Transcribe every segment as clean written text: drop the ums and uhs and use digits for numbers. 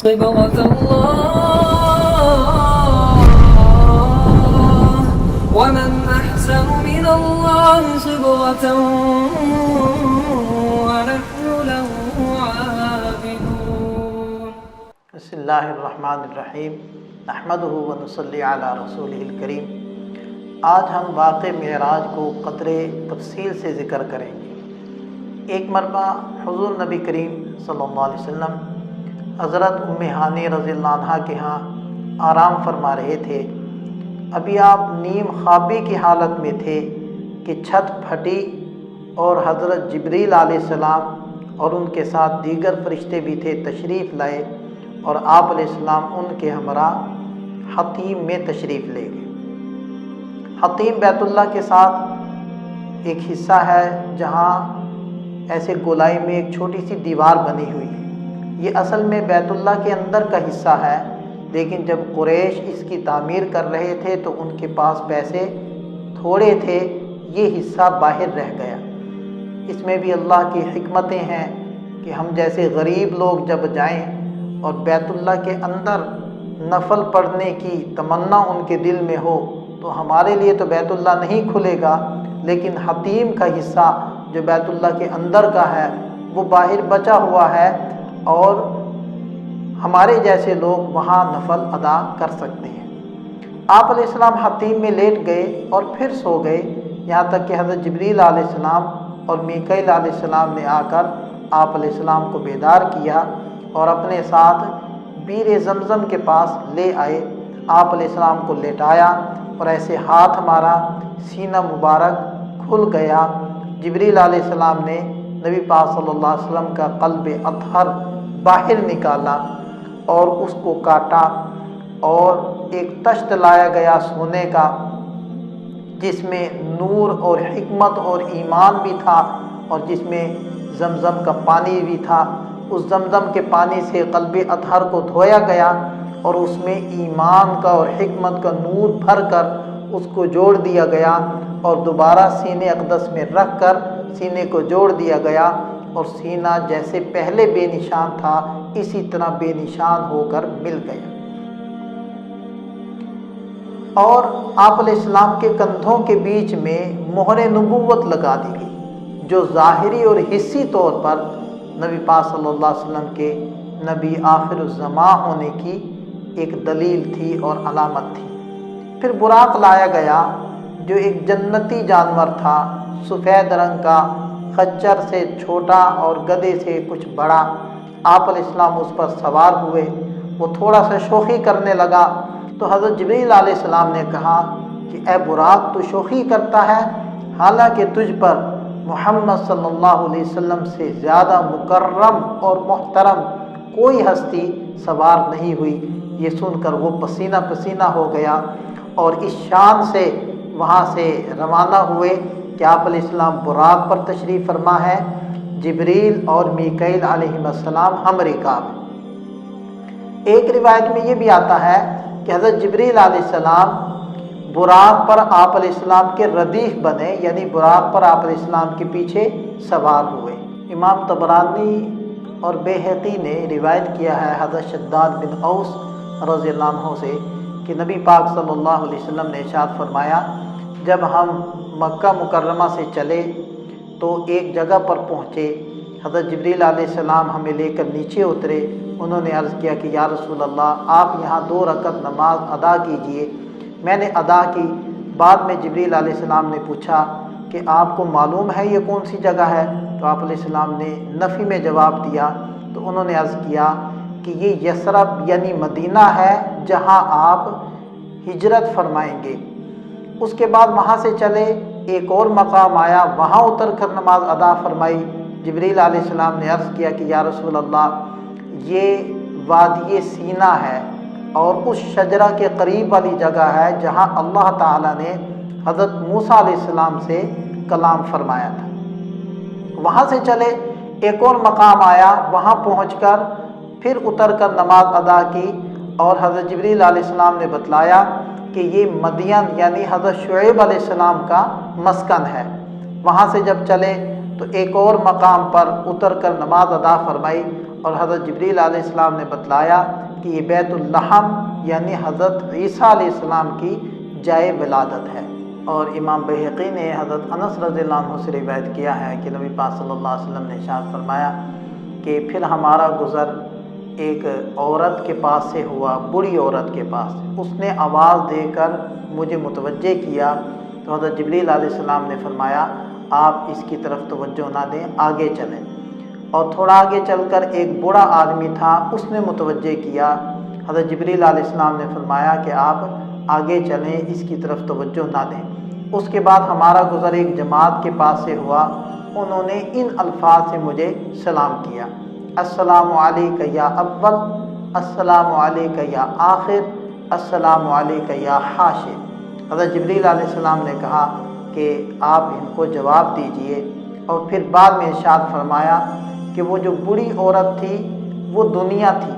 صبغة الله ومن أحسن من الله صبغة ونحن له عابدون. بسم اللہ الرحمن الرحیم نحمدہ ونصلی علی رسولہ الکریم. آج ہم واقع معراج کو قدرے تفصیل سے ذکر کریں گے. ایک مرتبہ حضور نبی کریم صلی اللہ علیہ وسلم حضرت ام ہانی رضی اللہ عنہ کے ہاں آرام فرما رہے تھے. ابھی آپ نیم خوابی کی حالت میں تھے کہ چھت پھٹی اور حضرت جبریل علیہ السلام اور ان کے ساتھ دیگر فرشتے بھی تھے تشریف لائے اور آپ علیہ السلام ان کے ہمراہ حطیم میں تشریف لے گئے. حطیم بیت اللہ کے ساتھ ایک حصہ ہے جہاں ایسے گولائی میں ایک چھوٹی سی دیوار بنی ہوئی ہے. یہ اصل میں بیت اللہ کے اندر کا حصہ ہے، لیکن جب قریش اس کی تعمیر کر رہے تھے تو ان کے پاس پیسے تھوڑے تھے، یہ حصہ باہر رہ گیا. اس میں بھی اللہ کی حکمتیں ہیں کہ ہم جیسے غریب لوگ جب جائیں اور بیت اللہ کے اندر نفل پڑھنے کی تمنا ان کے دل میں ہو تو ہمارے لیے تو بیت اللہ نہیں کھلے گا، لیکن حطیم کا حصہ جو بیت اللہ کے اندر کا ہے وہ باہر بچا ہوا ہے اور ہمارے جیسے لوگ وہاں نفل ادا کر سکتے ہیں. آپ علیہ السلام حطیم میں لیٹ گئے اور پھر سو گئے، یہاں تک کہ حضرت جبریل علیہ السلام اور میکائیل علیہ السلام نے آ کر آپ علیہ السلام کو بیدار کیا اور اپنے ساتھ بیر زمزم کے پاس لے آئے. آپ علیہ السلام کو لیٹایا اور ایسے ہاتھ مارا، سینہ مبارک کھل گیا. جبریل علیہ السلام نے نبی پاک صلی اللہ علیہ وسلم کا قلب اطہر باہر نکالا اور اس کو کاٹا اور ایک تشت لایا گیا سونے کا جس میں نور اور حکمت اور ایمان بھی تھا اور جس میں زمزم کا پانی بھی تھا. اس زمزم کے پانی سے قلب اطہر کو دھویا گیا اور اس میں ایمان کا اور حکمت کا نور بھر کر اس کو جوڑ دیا گیا اور دوبارہ سینے اقدس میں رکھ کر سینے کو جوڑ دیا گیا اور سینہ جیسے پہلے بے نشان تھا اسی طرح بے نشان ہو کر مل گیا. اور آپ علیہ السلام کے کندھوں کے بیچ میں مہر نبوت لگا دی گئی جو ظاہری اور حسی طور پر نبی پاک صلی اللہ علیہ وسلم کے نبی آخر الزمان ہونے کی ایک دلیل تھی اور علامت تھی. پھر براق لایا گیا جو ایک جنتی جانور تھا، سفید رنگ کا، خچر سے چھوٹا اور گدھے سے کچھ بڑا. آپ علیہ السلام اس پر سوار ہوئے. وہ تھوڑا سا شوخی کرنے لگا تو حضرت جبریل علیہ السلام نے کہا کہ اے براق تو شوخی کرتا ہے، حالانکہ تجھ پر محمد صلی اللہ علیہ وسلم سے زیادہ مکرم اور محترم کوئی ہستی سوار نہیں ہوئی. یہ سن کر وہ پسینہ پسینہ ہو گیا اور اس شان سے وہاں سے روانہ ہوئے کہ آپ علیہ السلام براق پر تشریف فرما ہے، جبریل اور میکائیل علیہ السلام ہم رکاب. ایک روایت میں یہ بھی آتا ہے کہ حضرت جبریل علیہ السلام براق پر آپ علیہ السلام کے ردیف بنے، یعنی براق پر آپ علیہ السلام کے پیچھے سوار ہوئے. امام طبرانی اور بیہقی نے روایت کیا ہے حضرت شداد بن اوس رضی اللہ عنہ سے کہ نبی پاک صلی اللہ علیہ وسلم نے ارشاد فرمایا جب ہم مکہ مکرمہ سے چلے تو ایک جگہ پر پہنچے، حضرت جبریل علیہ السلام ہمیں لے کر نیچے اترے. انہوں نے عرض کیا کہ یا رسول اللہ آپ یہاں 2 رکعت نماز ادا کیجئے. میں نے ادا کی. بعد میں جبریل علیہ السلام نے پوچھا کہ آپ کو معلوم ہے یہ کون سی جگہ ہے؟ تو آپ علیہ السلام نے نفی میں جواب دیا. تو انہوں نے عرض کیا کہ یہ یثرب یعنی مدینہ ہے جہاں آپ ہجرت فرمائیں گے. اس کے بعد وہاں سے چلے، ایک اور مقام آیا، وہاں اتر کر نماز ادا فرمائی. جبریل علیہ السلام نے عرض کیا کہ یا رسول اللہ یہ وادی سینا ہے اور اس شجرہ کے قریب والی جگہ ہے جہاں اللہ تعالیٰ نے حضرت موسیٰ علیہ السلام سے کلام فرمایا تھا. وہاں سے چلے، ایک اور مقام آیا، وہاں پہنچ کر پھر اتر کر نماز ادا کی اور حضرت جبریل علیہ السلام نے بتلایا کہ یہ مدین یعنی حضرت شعیب علیہ السلام کا مسکن ہے. وہاں سے جب چلے تو ایک اور مقام پر اتر کر نماز ادا فرمائی اور حضرت جبریل علیہ السلام نے بتلایا کہ یہ بیت اللحم یعنی حضرت عیسیٰ علیہ السلام کی جائے ولادت ہے۔ اور امام بہقی نے حضرت انس رضی اللہ عنہ سے روایت کیا ہے کہ نبی پاک صلی اللہ علیہ وسلم نے ارشاد فرمایا کہ پھر ہمارا گزر ایک عورت کے پاس سے ہوا، بوڑھی عورت کے پاس سے، اس نے آواز دے کر مجھے متوجہ کیا تو حضرت جبریل علیہ السلام نے فرمایا آپ اس کی طرف توجہ نہ دیں، آگے چلیں۔ اور تھوڑا آگے چل کر ایک بوڑھا آدمی تھا، اس نے متوجہ کیا، حضرت جبریل علیہ السلام نے فرمایا کہ آپ آگے چلیں، اس کی طرف توجہ نہ دیں۔ اس کے بعد ہمارا گزر ایک جماعت کے پاس سے ہوا، انہوں نے ان الفاظ سے مجھے سلام کیا، السلام علیکہ یا اول، السلام علیکہ یا آخر، السلام علیکہ یا حاشر۔ حضرت جبریل علیہ السلام نے کہا کہ آپ ان کو جواب دیجئے، اور پھر بعد میں ارشاد فرمایا کہ وہ جو بوڑھی عورت تھی وہ دنیا تھی،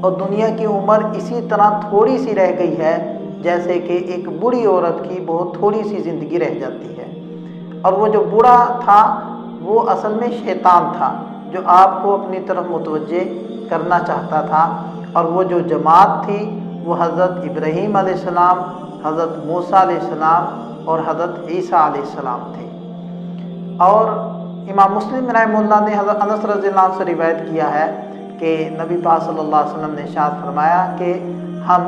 اور دنیا کی عمر اسی طرح تھوڑی سی رہ گئی ہے جیسے کہ ایک بوڑھی عورت کی بہت تھوڑی سی زندگی رہ جاتی ہے۔ اور وہ جو بوڑھا تھا وہ اصل میں شیطان تھا جو آپ کو اپنی طرف متوجہ کرنا چاہتا تھا، اور وہ جو جماعت تھی وہ حضرت ابراہیم علیہ السلام، حضرت موسیٰ علیہ السلام اور حضرت عیسیٰ علیہ السلام تھے۔ اور امام مسلم رحمہ اللہ نے حضرت انس رضی اللہ عنہ سے روایت کیا ہے کہ نبی پاک صلی اللہ علیہ وسلم نے ارشاد فرمایا کہ ہم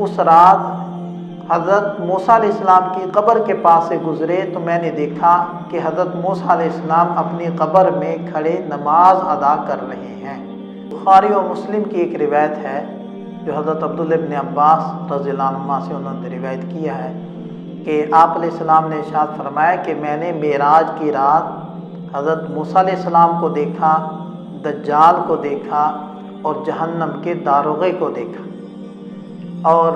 اس رات حضرت موسیٰ علیہ السلام کی قبر کے پاس سے گزرے تو میں نے دیکھا کہ حضرت موسیٰ علیہ السلام اپنی قبر میں کھڑے نماز ادا کر رہے ہیں۔ بخاری اور مسلم کی ایک روایت ہے جو حضرت عبداللہ ابن عباس رضی اللہ عنہما سے انہوں نے روایت کیا ہے کہ آپ علیہ السلام نے ارشاد فرمایا کہ میں نے معراج کی رات حضرت موسیٰ علیہ السلام کو دیکھا، دجال کو دیکھا اور جہنم کے داروغے کو دیکھا۔ اور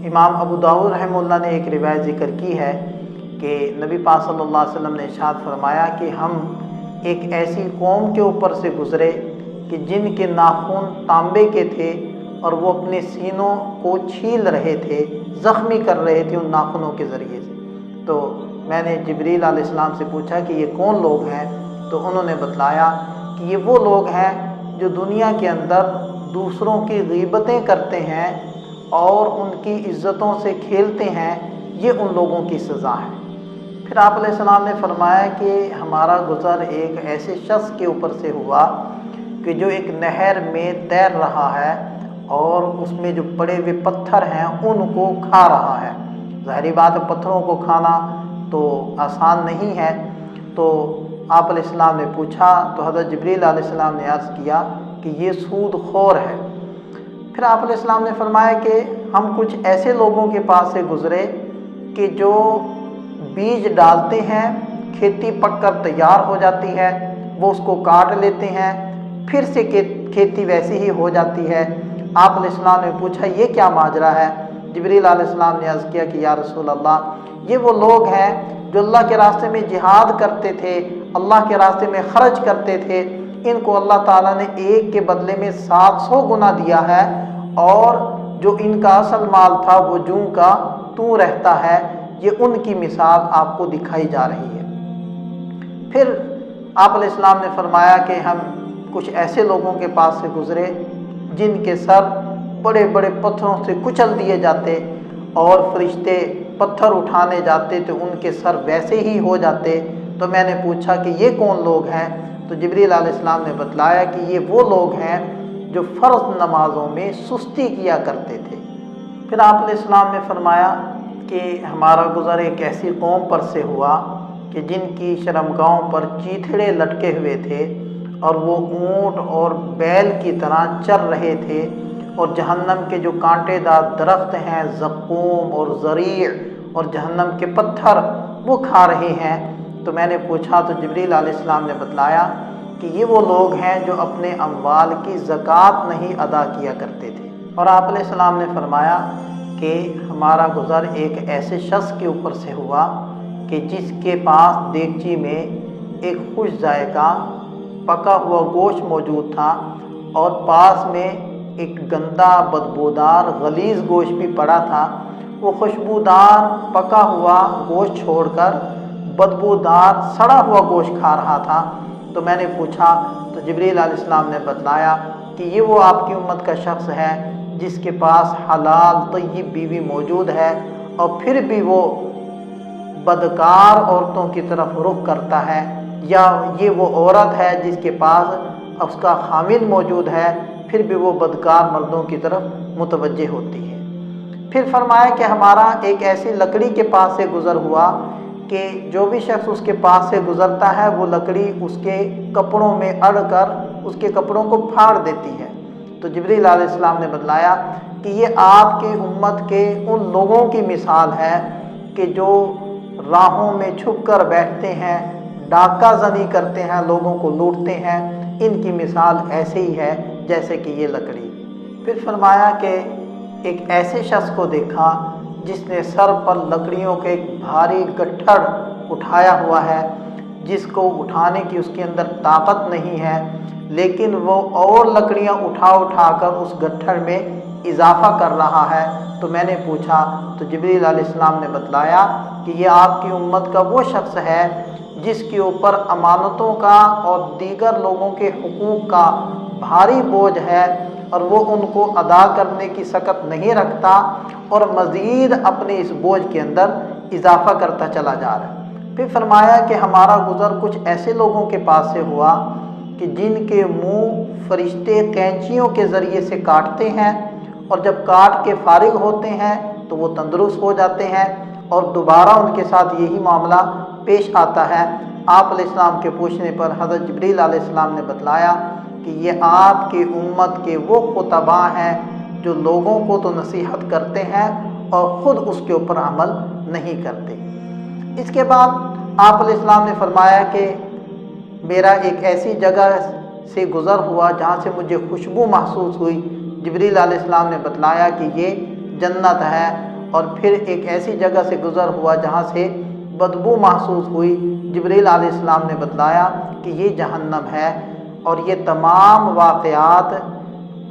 امام ابو داؤد رحمہ اللہ نے ایک روایت ذکر کی ہے کہ نبی پاک صلی اللہ علیہ وسلم نے ارشاد فرمایا کہ ہم ایک ایسی قوم کے اوپر سے گزرے کہ جن کے ناخن تانبے کے تھے اور وہ اپنے سینوں کو چھیل رہے تھے، زخمی کر رہے تھے ان ناخنوں کے ذریعے سے۔ تو میں نے جبریل علیہ السلام سے پوچھا کہ یہ کون لوگ ہیں؟ تو انہوں نے بتلایا کہ یہ وہ لوگ ہیں جو دنیا کے اندر دوسروں کی غیبتیں کرتے ہیں اور ان کی عزتوں سے کھیلتے ہیں، یہ ان لوگوں کی سزا ہے۔ پھر آپ علیہ السلام نے فرمایا کہ ہمارا گزر ایک ایسے شخص کے اوپر سے ہوا کہ جو ایک نہر میں تیر رہا ہے اور اس میں جو پڑے ہوئے پتھر ہیں ان کو کھا رہا ہے۔ ظاہری بات ہے پتھروں کو کھانا تو آسان نہیں ہے۔ تو آپ علیہ السلام نے پوچھا تو حضرت جبریل علیہ السلام نے عرض کیا کہ یہ سود خور ہے۔ پھر آپ علیہ السلام نے فرمایا کہ ہم کچھ ایسے لوگوں کے پاس سے گزرے کہ جو بیج ڈالتے ہیں، کھیتی پک کر تیار ہو جاتی ہے، وہ اس کو کاٹ لیتے ہیں، پھر سے کھیتی ویسی ہی ہو جاتی ہے۔ آپ علیہ السلام نے پوچھا یہ کیا ماجرا ہے؟ جبریل علیہ السلام نے عرض کیا کہ یا رسول اللہ، یہ وہ لوگ ہیں جو اللہ کے راستے میں جہاد کرتے تھے، اللہ کے راستے میں خرچ کرتے تھے، ان کو اللہ تعالیٰ نے ایک کے بدلے میں 700 گنا دیا ہے، اور جو ان کا اصل مال تھا وہ جوں کا توں رہتا ہے۔ یہ ان کی مثال آپ کو دکھائی جا رہی ہے۔ پھر آپ علیہ السلام نے فرمایا کہ ہم کچھ ایسے لوگوں کے پاس سے گزرے جن کے سر بڑے بڑے پتھروں سے کچل دیے جاتے اور فرشتے پتھر اٹھانے جاتے تو ان کے سر ویسے ہی ہو جاتے۔ تو میں نے پوچھا کہ یہ کون لوگ ہیں؟ تو جبریل علیہ السلام نے بتلایا کہ یہ وہ لوگ ہیں جو فرض نمازوں میں سستی کیا کرتے تھے۔ پھر آپ علیہ السلام نے فرمایا کہ ہمارا گزر ایک ایسی قوم پر سے ہوا کہ جن کی شرمگاہوں پر چیتھڑے لٹکے ہوئے تھے اور وہ اونٹ اور بیل کی طرح چر رہے تھے، اور جہنم کے جو کانٹے دار درخت ہیں، زقوم اور زریع اور جہنم کے پتھر، وہ کھا رہے ہیں۔ تو میں نے پوچھا تو جبریل علیہ السلام نے بتلایا کہ یہ وہ لوگ ہیں جو اپنے اموال کی زکوٰۃ نہیں ادا کیا کرتے تھے۔ اور آپ علیہ السلام نے فرمایا کہ ہمارا گزر ایک ایسے شخص کے اوپر سے ہوا کہ جس کے پاس دیگچی میں ایک خوش ذائقہ پکا ہوا گوشت موجود تھا، اور پاس میں ایک گندا بدبودار غلیظ گوشت بھی پڑا تھا۔ وہ خوشبودار پکا ہوا گوشت چھوڑ کر بدبودار سڑا ہوا گوشت کھا رہا تھا۔ تو میں نے پوچھا تو جبریل علیہ السلام نے بتلایا کہ یہ وہ آپ کی امت کا شخص ہے جس کے پاس حلال طیب بیوی موجود ہے اور پھر بھی وہ بدکار عورتوں کی طرف رخ کرتا ہے، یا یہ وہ عورت ہے جس کے پاس اس کا خامن موجود ہے پھر بھی وہ بدکار مردوں کی طرف متوجہ ہوتی ہے۔ پھر فرمایا کہ ہمارا ایک ایسی لکڑی کے پاس سے گزر ہوا کہ جو بھی شخص اس کے پاس سے گزرتا ہے وہ لکڑی اس کے کپڑوں میں اڑ کر اس کے کپڑوں کو پھاڑ دیتی ہے۔ تو جبریل علیہ السلام نے بتلایا کہ یہ آپ کی امت کے ان لوگوں کی مثال ہے کہ جو راہوں میں چھپ کر بیٹھتے ہیں، ڈاکہ زنی کرتے ہیں، لوگوں کو لوٹتے ہیں، ان کی مثال ایسے ہی ہے جیسے کہ یہ لکڑی۔ پھر فرمایا کہ ایک ایسے شخص کو دیکھا جس نے سر پر لکڑیوں کے ایک بھاری گٹھڑ اٹھایا ہوا ہے، جس کو اٹھانے کی اس کے اندر طاقت نہیں ہے، لیکن وہ اور لکڑیاں اٹھا کر اس گٹھڑ میں اضافہ کر رہا ہے۔ تو میں نے پوچھا تو جبریل علیہ السلام نے بتلایا کہ یہ آپ کی امت کا وہ شخص ہے جس کے اوپر امانتوں کا اور دیگر لوگوں کے حقوق کا بھاری بوجھ ہے، اور وہ ان کو ادا کرنے کی سکت نہیں رکھتا اور مزید اپنے اس بوجھ کے اندر اضافہ کرتا چلا جا رہا ہے۔ پھر فرمایا کہ ہمارا گزر کچھ ایسے لوگوں کے پاس سے ہوا کہ جن کے منہ فرشتے قینچیوں کے ذریعے سے کاٹتے ہیں، اور جب کاٹ کے فارغ ہوتے ہیں تو وہ تندرست ہو جاتے ہیں، اور دوبارہ ان کے ساتھ یہی معاملہ پیش آتا ہے۔ آپ علیہ السلام کے پوچھنے پر حضرت جبریل علیہ السلام نے بتلایا کہ یہ آپ کی امت کے وہ خطباء ہیں جو لوگوں کو تو نصیحت کرتے ہیں اور خود اس کے اوپر عمل نہیں کرتے۔ اس کے بعد آپ علیہ السلام نے فرمایا کہ میرا ایک ایسی جگہ سے گزر ہوا جہاں سے مجھے خوشبو محسوس ہوئی۔ جبریل علیہ السلام نے بتلایا کہ یہ جنت ہے، اور پھر ایک ایسی جگہ سے گزر ہوا جہاں سے بدبو محسوس ہوئی۔ جبریل علیہ السلام نے بتلایا کہ یہ جہنم ہے، اور یہ تمام واقعات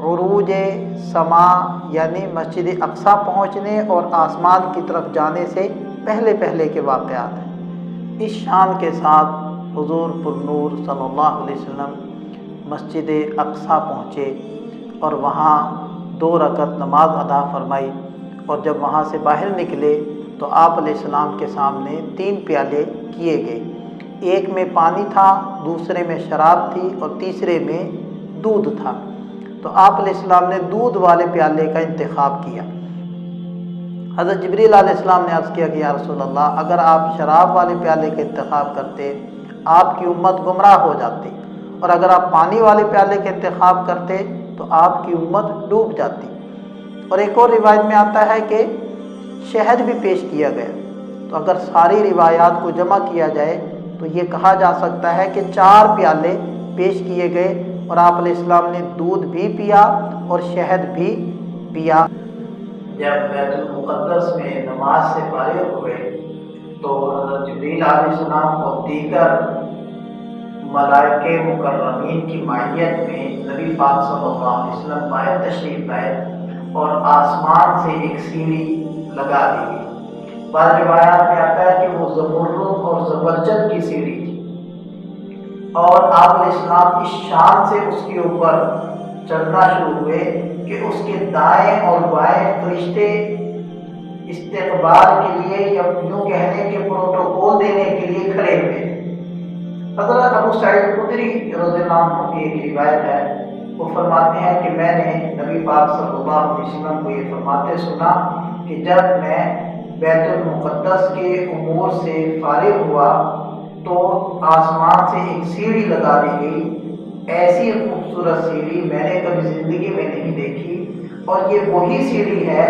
عروج سما یعنی مسجد اقصی پہنچنے اور آسمان کی طرف جانے سے پہلے کے واقعات ہیں۔ اس شان کے ساتھ حضور پر نور صلی اللہ علیہ وسلم مسجد اقصی پہنچے اور وہاں 2 رکعت نماز ادا فرمائی، اور جب وہاں سے باہر نکلے تو آپ علیہ السلام کے سامنے 3 پیالے کیے گئے، ایک میں پانی تھا، دوسرے میں شراب تھی، اور تیسرے میں دودھ تھا۔ تو آپ علیہ السلام نے دودھ والے پیالے کا انتخاب کیا۔ حضرت جبریل علیہ السلام نے عرض کیا کہ یا رسول اللہ، اگر آپ شراب والے پیالے کا انتخاب کرتے آپ کی امت گمراہ ہو جاتی، اور اگر آپ پانی والے پیالے کا انتخاب کرتے تو آپ کی امت ڈوب جاتی۔ اور ایک اور روایت میں آتا ہے کہ شہد بھی پیش کیا گیا۔ تو اگر ساری روایات کو جمع کیا جائے تو یہ کہا جا سکتا ہے کہ 4 پیالے پیش کیے گئے، اور آپ علیہ السلام نے دودھ بھی پیا اور شہد بھی پیا۔ جب بیت المقدس میں نماز سے فارغ ہوئے تو حضرت جبریل علیہ السلام اور دیگر ملائکہ مکرمین کی معیت میں نبی پاک صلی اللہ علیہ وسلم باہر تشریف لائے، اور آسمان سے ایک سیڑھی لگا دی گئی۔ بعض روایات میں آتا ہے کہ وہ زمرد اور زبرجد کی سیڑھی تھی، اور آپ علیہ السلام اس شان سے اس کے اوپر چڑھنا شروع ہوئے کہ اس کے دائیں اور بائیں فرشتے استقبال کے لیے یا یوں کہنے کے پروٹوکول دینے کے لیے کھڑے ہوئے۔ حضرت ابو سعید خدری رضی اللہ عنہ کی ایک روایت ہے، وہ فرماتے ہیں کہ میں نے نبی پاک صلی اللہ علیہ وسلم کو یہ فرماتے سنا کہ جب میں بیت المقدس کے امور سے فارغ ہوا تو آسمان سے ایک سیڑھی لگا دی گئی، ایسی خوبصورت سیڑھی میں نے کبھی زندگی میں نہیں دیکھی، اور یہ وہی سیڑھی ہے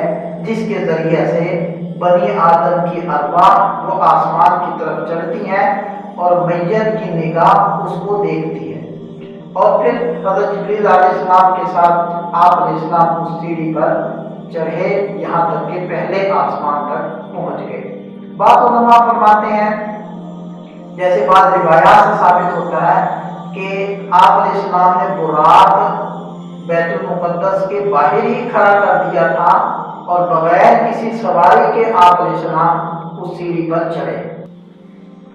جس کے ذریعے سے بنی آدم کی ارواح وہ آسمان کی طرف چڑھتی ہیں اور میت کی نگاہ اس کو دیکھتی ہے۔ اور پھر حضرت جبریل علیہ السلام کے ساتھ آپ علیہ السلام اس سیڑھی پر چڑھے یہاں تک کہ پہلے آسمان تک پہنچ گئے۔ بعض علماء فرماتے ہیں، جیسے بعض روایات سے ثابت ہوتا ہے کہ آپ علیہ السلام نے براق بیت المقدس کے باہر ہی کھڑا کر دیا تھا، اور بغیر کسی سواری کے آپ علیہ السلام اس سیڑھی پر چڑھے۔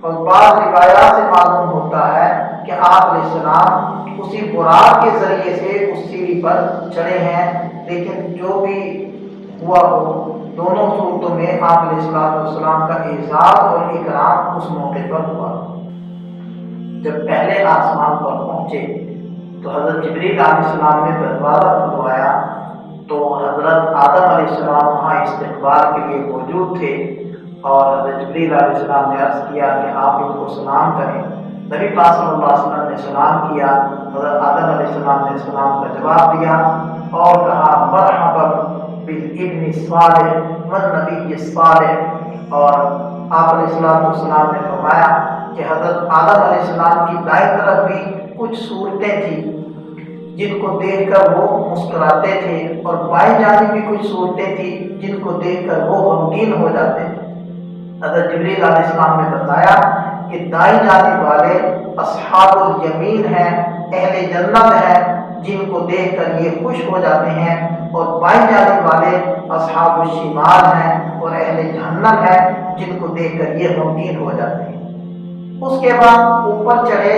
اور بعض روایات سے معلوم ہوتا ہے کہ آپ علیہ السلام اسی براق کے ذریعے سے اس سیڑھی پر چڑھے ہیں، لیکن جو بھی ہوا ہو دونوں صورتوں میں آپ علیہ السلام کا اعزاز اور اکرام اس موقع پر ہوا۔ جب پہلے آسمان پر پہنچے تو حضرت جبریل علیہ السلام نے دروازہ کھلوایا تو حضرت آدم علیہ السلام وہاں استقبال کے لیے موجود تھے، اور حضرت جبریل علیہ السلام نے عرض کیا کہ آپ ان کو سلام کریں۔ نبی پاک صلی اللہ علیہ وسلم نے سلام کیا، حضرت آدم علیہ السلام نے سلام کا جواب دیا اور کہا مرحبا بالابن الصالح والنبی الصالح، اور آپ علیہ السلام نے فرمایا کہ حضرت آدم علیہ السلام کی دائیں طرف بھی کچھ صورتیں تھیں جن کو دیکھ کر وہ مسکراتے تھے، اور بائیں جانب بھی کچھ صورتیں تھیں جن کو دیکھ کر وہ غمگین ہو جاتے تھے۔ حضرت جبریل علیہ السلام نے بتایا کہ دائیں جانب والے اصحاب الیمین ہیں، اہل جنت ہیں، جن کو دیکھ کر یہ خوش ہو جاتے ہیں، اور بائیں جانب والے اصحاب الشمال ہیں اور اہل جہنم ہیں، جن کو دیکھ کر یہ غمگین ہو جاتے ہیں۔ اس کے بعد اوپر چڑھے،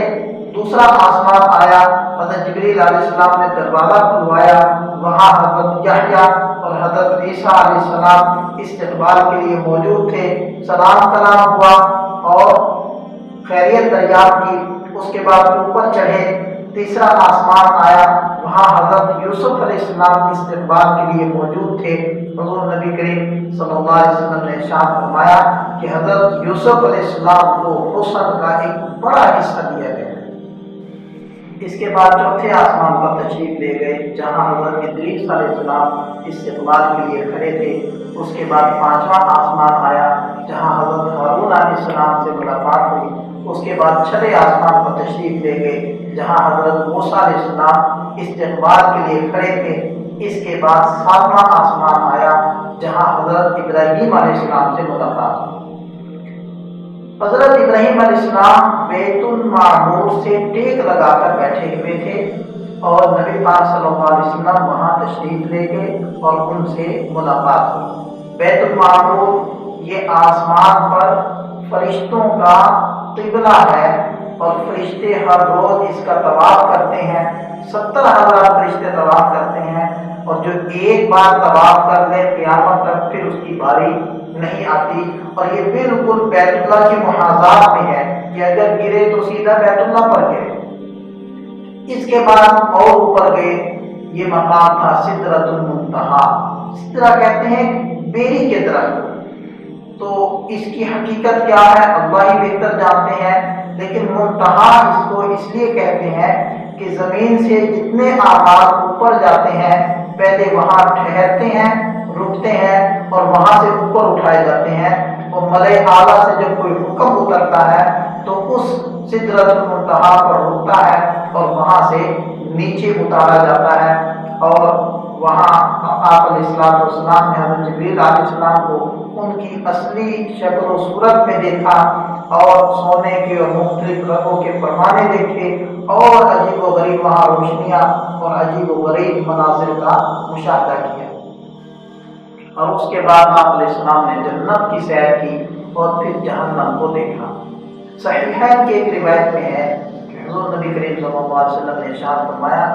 دوسرا آسمان آیا، حضرت جبریل علیہ السلام نے دروازہ کھلوایا، وہاں حضرت یحییٰ اور حضرت عیسیٰ علیہ السلام استقبال کے لیے موجود تھے۔ سلام کلام ہوا اور خیریت دریافت کی۔ اس کے بعد اوپر چڑھے، تیسرا آسمان آیا، وہاں حضرت یوسف علیہ السلام استقبال کے لیے موجود تھے۔ حضور نبی کریم صلی اللہ علیہ وسلم نے ارشاد فرمایا کہ حضرت یوسف علیہ السلام کو حسن کا ایک بڑا حصہ دیا گیا۔ اس کے بعد چوتھے آسمان پر تشریف لے گئے، جہاں حضرت ادریس علیہ السلام استقبال کے لیے کھڑے تھے۔ اس کے بعد پانچواں آسمان آیا، جہاں حضرت ہارون علیہ السلام سے ملاقات ہوئی۔ اس کے بعد چھٹے آسمان پر تشریف لے گئے، جہاں حضرت موسیٰ علیہ السلام استقبال کے لیے کھڑے تھے۔ اس کے بعد ساتواں آسمان آیا، جہاں حضرت ابراہیم علیہ السلام سے ملاقات ہوئی۔ حضرت ابراہیم علیہ السلام بیت المعمور سے ٹیک لگا کر بیٹھے ہوئے تھے، اور نبی پاک صلی اللہ علیہ وسلم وہاں تشریف لے گئے اور ان سے ملاقات ہوئی۔ بیت المعمور یہ آسمان پر فرشتوں کا قبلہ ہے، اور فرشتے ہر روز اس کا طواف کرتے ہیں۔ 70,000 فرشتے طواف کرتے ہیں، اور جو ایک بار طواف کر لے قیامت تک پھر اس کی باری نہیں آتی، اور یہ بالکل بیت اللہ کی محاذات میں ہے کہ اگر گرے تو سیدھا بیت اللہ پر گرے۔ اس کے بعد اور اوپر گئے، یہ مقام تھا سدرۃ المنتہا۔ سدرہ کہتے ہیں بیری کے درخت، تو اس کی حقیقت کیا ہے اللہ ہی بہتر جانتے ہیں، لیکن منتہا اس کو اس لیے کہتے ہیں کہ زمین سے جتنے اعمال اوپر جاتے ہیں پہلے وہاں ٹھہرتے ہیں، رکتے ہیں، اور وہاں سے اوپر اٹھائے جاتے ہیں، اور ملائے اعلیٰ سے جب کوئی حکم اترتا ہے تو اس سدرۃ المنتہا پر رکتا ہے اور وہاں سے نیچے اتارا جاتا ہے۔ اور وہاں آپ علیہ السلام نے حضرت جبریل علیہ السلام کو ان کی اصلی شکل و صورت میں دیکھا، اور سونے کے اور مختلف رنگوں کے پروانے دیکھے، اور عجیب و غریب وہاں روشنیاں اور عجیب و غریب مناظر کا مشاہدہ کیا۔ اور اس کے بعد آپ علیہ السلام نے جنت کی سیر کی اور پھر جہنم کو دیکھا۔ صحیحین کی ایک روایت میں ہے کہ حضور نبی کریم صلی اللہ علیہ وسلم نے ارشاد فرمایا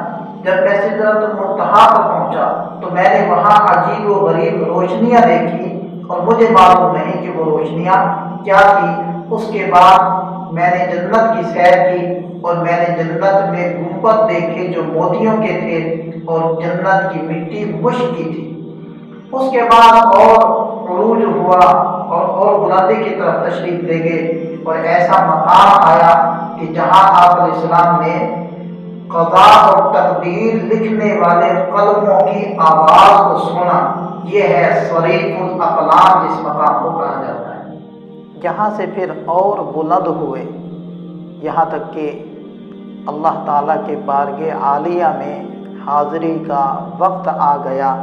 جب میں سدرۃ المنتہا پر پہنچا تو میں نے وہاں عجیب و غریب روشنیاں دیکھی، اور مجھے معلوم نہیں کہ وہ روشنیاں کیا تھی۔ اس کے بعد میں نے جنت کی سیر کی، اور میں نے جنت میں گنبد دیکھے جو موتیوں کے تھے، اور جنت کی مٹی مشک کی تھی۔ اس کے بعد اور عروج ہوا اور بلندی کی طرف تشریف لے گئے، اور ایسا مقام آیا کہ جہاں آپ علیہ السلام نے قضاء اور تقدیر لکھنے والے قلموں کی آواز کو سنا۔ یہ ہے صریف الاقلام جس مقام کو کہا جاتا ہے۔ یہاں سے پھر اور بلند ہوئے، یہاں تک کہ اللہ تعالیٰ کے بارگاہ عالیہ میں حاضری کا وقت آ گیا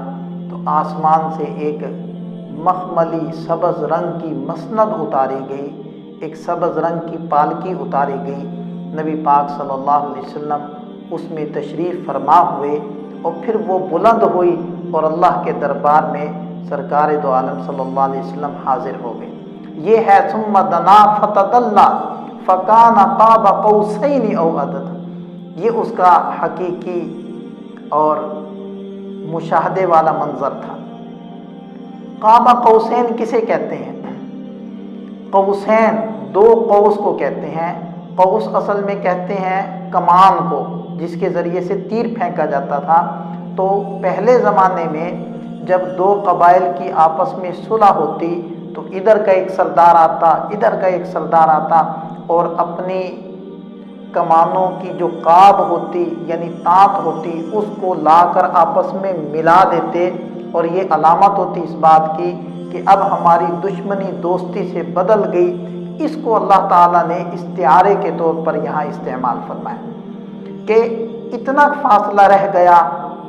تو آسمان سے ایک مخملی سبز رنگ کی مسند اتاری گئی، ایک سبز رنگ کی پالکی اتاری گئی۔ نبی پاک صلی اللہ علیہ وسلم اس میں تشریف فرما ہوئے، اور پھر وہ بلند ہوئی اور اللہ کے دربار میں سرکار دو عالم صلی اللہ علیہ وسلم حاضر ہو گئے۔ یہ ہے ثم دنا فتدلی فَكَانَ قَابَ قَوْسَيْنِ أَوْ أَدْنَىٰ، یہ اس کا حقیقی اور مشاہدے والا منظر تھا۔ قاب قوسین کسے کہتے ہیں؟ قوسین دو قوس کو کہتے ہیں۔ قوس اصل میں کہتے ہیں کمان کو، جس کے ذریعے سے تیر پھینکا جاتا تھا۔ تو پہلے زمانے میں جب دو قبائل کی آپس میں صلح ہوتی تو ادھر کا ایک سردار آتا، ادھر کا ایک سردار آتا، اور اپنی کمانوں کی جو قاب ہوتی یعنی تانت ہوتی اس کو لا کر آپس میں ملا دیتے، اور یہ علامت ہوتی اس بات کی کہ اب ہماری دشمنی دوستی سے بدل گئی۔ اس کو اللہ تعالیٰ نے استعارے کے طور پر یہاں استعمال فرمایا کہ اتنا فاصلہ رہ گیا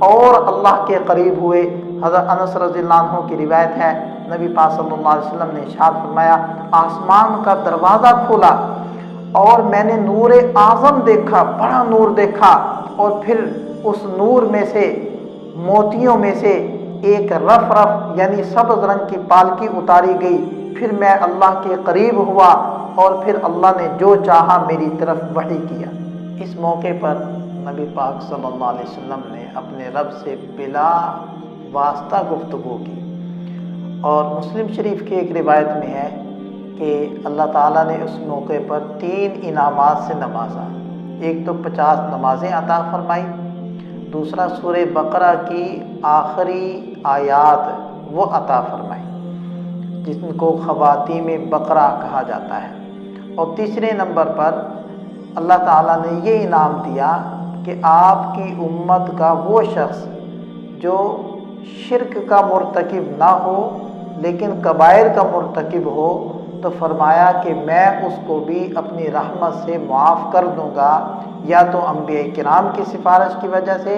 اور اللہ کے قریب ہوئے۔ حضرت انس رضی اللہ عنہ کی روایت ہے، نبی پاک صلی اللہ علیہ وسلم نے ارشاد فرمایا، آسمان کا دروازہ کھولا اور میں نے نور اعظم دیکھا، بڑا نور دیکھا، اور پھر اس نور میں سے موتیوں میں سے ایک رف یعنی سبز رنگ کی پالکی اتاری گئی۔ پھر میں اللہ کے قریب ہوا اور پھر اللہ نے جو چاہا میری طرف وحی کیا۔ اس موقع پر نبی پاک صلی اللہ علیہ وسلم نے اپنے رب سے بلا واسطہ گفتگو کی، اور مسلم شریف کی ایک روایت میں ہے کہ اللہ تعالیٰ نے اس موقع پر 3 انعامات سے نوازا۔ ایک تو 50 نمازیں عطا فرمائی، دوسرا سورہ بقرہ کی آخری آیات وہ عطا فرمائی جن کو خواتیم بقرہ کہا جاتا ہے، اور تیسرے نمبر پر اللہ تعالیٰ نے یہ انعام دیا کہ آپ کی امت کا وہ شخص جو شرک کا مرتکب نہ ہو لیکن کبائر کا مرتکب ہو، تو فرمایا کہ میں اس کو بھی اپنی رحمت سے معاف کر دوں گا، یا تو انبیاء کرام کی سفارش کی وجہ سے،